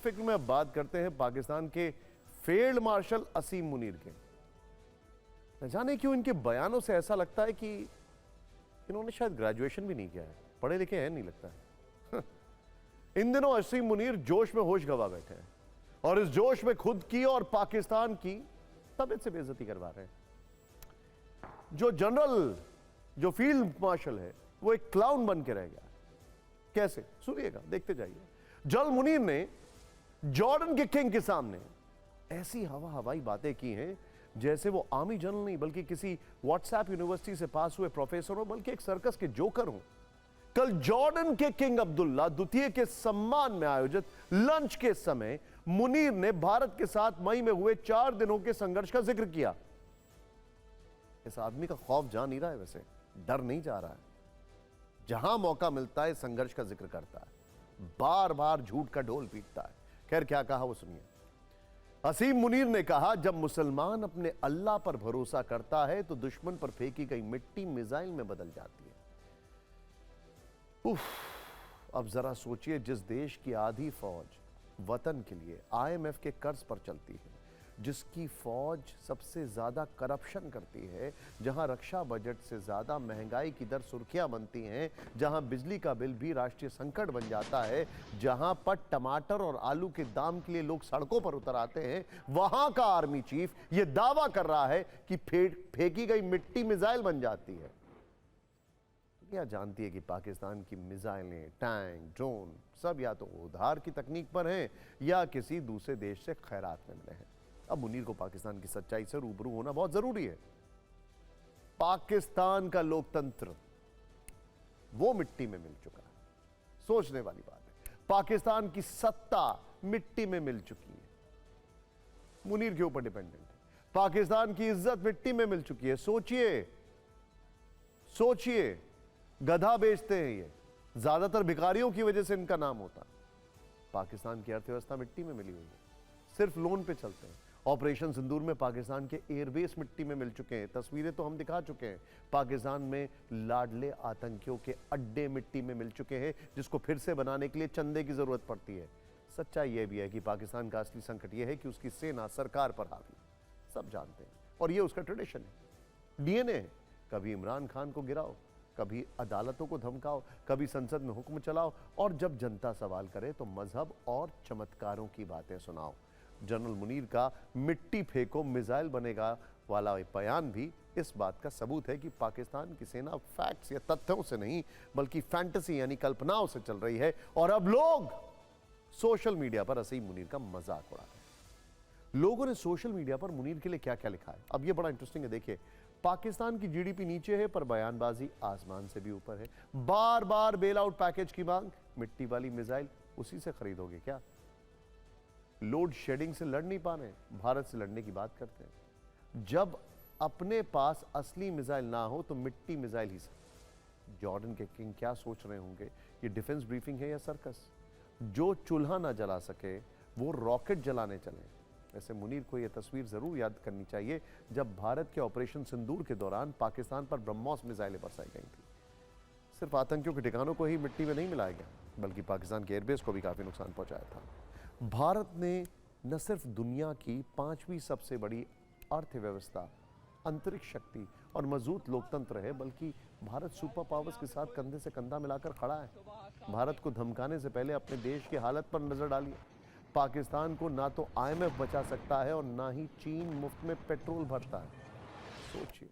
फिक्र में अब बात करते हैं पाकिस्तान के फील्ड मार्शल असीम मुनीर के। न जाने क्यों इनके बयानों से ऐसा लगता है कि इन्होंने शायद ग्रेजुएशन भी नहीं किया है, पढ़े लिखे हैं नहीं लगता है। इन दिनों असीम मुनीर जोश में होश गवा बैठे हैं और इस जोश में खुद की और पाकिस्तान की तबीयत से बेइज्जती करवा रहे हैं। जो जनरल, जो फील्ड मार्शल है, वो एक क्लाउन बन के रह गया। कैसे? सुनिएगा, देखते जाइए। जनरल मुनीर ने जॉर्डन के किंग के सामने ऐसी हवाई बातें की हैं जैसे वो आर्मी जनरल नहीं बल्कि किसी व्हाट्सएप यूनिवर्सिटी से पास हुए प्रोफेसर हो, बल्कि एक सर्कस के जोकर हो। कल जॉर्डन के किंग अब्दुल्ला द्वितीय के सम्मान में आयोजित लंच के समय मुनीर ने भारत के साथ मई में हुए 4 दिनों के संघर्ष का जिक्र किया। इस आदमी का खौफ जा नहीं रहा है, वैसे डर नहीं जा रहा है। जहां मौका मिलता है संघर्ष का जिक्र करता है, बार बार झूठ का ढोल पीटता है। खैर क्या कहा वो सुनिए। असीम मुनीर ने कहा, जब मुसलमान अपने अल्लाह पर भरोसा करता है तो दुश्मन पर फेंकी गई मिट्टी मिसाइल में बदल जाती है। उफ, अब जरा सोचिए, जिस देश की आधी फौज वतन के लिए IMF के कर्ज पर चलती है, जिसकी फौज सबसे ज्यादा करप्शन करती है, जहां रक्षा बजट से ज्यादा महंगाई की दर सुर्खियां बनती हैं, जहां बिजली का बिल भी राष्ट्रीय संकट बन जाता है, जहां पर टमाटर और आलू के दाम के लिए लोग सड़कों पर उतर आते हैं, वहां का आर्मी चीफ यह दावा कर रहा है कि फेंकी गई मिट्टी मिसाइल बन जाती है। क्या जानती है कि पाकिस्तान की मिसाइलें, टैंक, ड्रोन सब या तो उधार की तकनीक पर हैं या किसी दूसरे देश से खैरात में मिले हैं। अब मुनीर को पाकिस्तान की सच्चाई से रूबरू होना बहुत जरूरी है। पाकिस्तान का लोकतंत्र वो मिट्टी में मिल चुका है, सोचने वाली बात है। पाकिस्तान की सत्ता मिट्टी में मिल चुकी है, मुनीर के ऊपर डिपेंडेंट है। पाकिस्तान की इज्जत मिट्टी में मिल चुकी है। सोचिए, गधा बेचते हैं ये, ज्यादातर भिखारियों की वजह से इनका नाम होता। पाकिस्तान की अर्थव्यवस्था मिट्टी में मिली हुई है, सिर्फ लोन पे चलते हैं। ऑपरेशन सिंदूर में पाकिस्तान के एयरबेस मिट्टी में मिल चुके हैं, तस्वीरें तो हम दिखा चुके हैं। पाकिस्तान में लाडले आतंकियों के अड्डे मिट्टी में मिल चुके हैं, जिसको फिर से बनाने के लिए चंदे की जरूरत पड़ती है। सच्चाई यह भी है कि पाकिस्तान का असली संकट यह है कि उसकी सेना सरकार पर हावी, सब जानते हैं, और यह उसका ट्रेडिशन है, DNA है। कभी इमरान खान को गिराओ, कभी अदालतों को धमकाओ, कभी संसद में हुक्म चलाओ, और जब जनता सवाल करे तो मजहब और चमत्कारों की बातें सुनाओ। जनरल मुनीर का मिट्टी फेंको मिसाइल बनेगा वाला बयान भी इस बात का सबूत है कि पाकिस्तान की सेना फैक्ट्स या तथ्यों से नहीं बल्कि फैंटेसी यानी कल्पनाओं से चल रही है। और अब लोग सोशल मीडिया पर असीम मुनीर का मजाक उड़ा रहे हैं। लोगों ने सोशल मीडिया पर मुनीर के लिए क्या क्या लिखा है, अब यह बड़ा इंटरेस्टिंग है। देखिए, पाकिस्तान की GDP नीचे है पर बयानबाजी आसमान से भी ऊपर है। बार बार बेल आउट पैकेज की मांग, मिट्टी वाली मिसाइल उसी से खरीदोगे क्या? लोड शेडिंग से लड़ नहीं पा रहे, भारत से लड़ने की बात करते हैं। जब अपने पास असली मिसाइल ना हो तो मिट्टी मिसाइल ही से। जॉर्डन के किंग क्या सोच रहे होंगे, ये डिफेंस ब्रीफिंग है या सर्कस? जो चूल्हा ना जला सके वो रॉकेट जलाने चले। वैसे मुनीर को यह तस्वीर जरूर याद करनी चाहिए जब भारत के ऑपरेशन सिंदूर के दौरान पाकिस्तान पर ब्रह्मोस मिसाइलें बरसाई गई थी। सिर्फ आतंकियों के ठिकानों को ही मिट्टी में नहीं मिलाया गया, बल्कि पाकिस्तान के एयरबेस को भी काफी नुकसान पहुंचाया था। भारत ने न सिर्फ दुनिया की 5वीं सबसे बड़ी अर्थव्यवस्था, अंतरिक्ष शक्ति और मजबूत लोकतंत्र है, बल्कि भारत सुपर पावर्स के साथ कंधे से कंधा मिलाकर खड़ा है। भारत को धमकाने से पहले अपने देश की हालत पर नजर डालिए। पाकिस्तान को ना तो IMF बचा सकता है और ना ही चीन मुफ्त में पेट्रोल भरता है। सोचिए।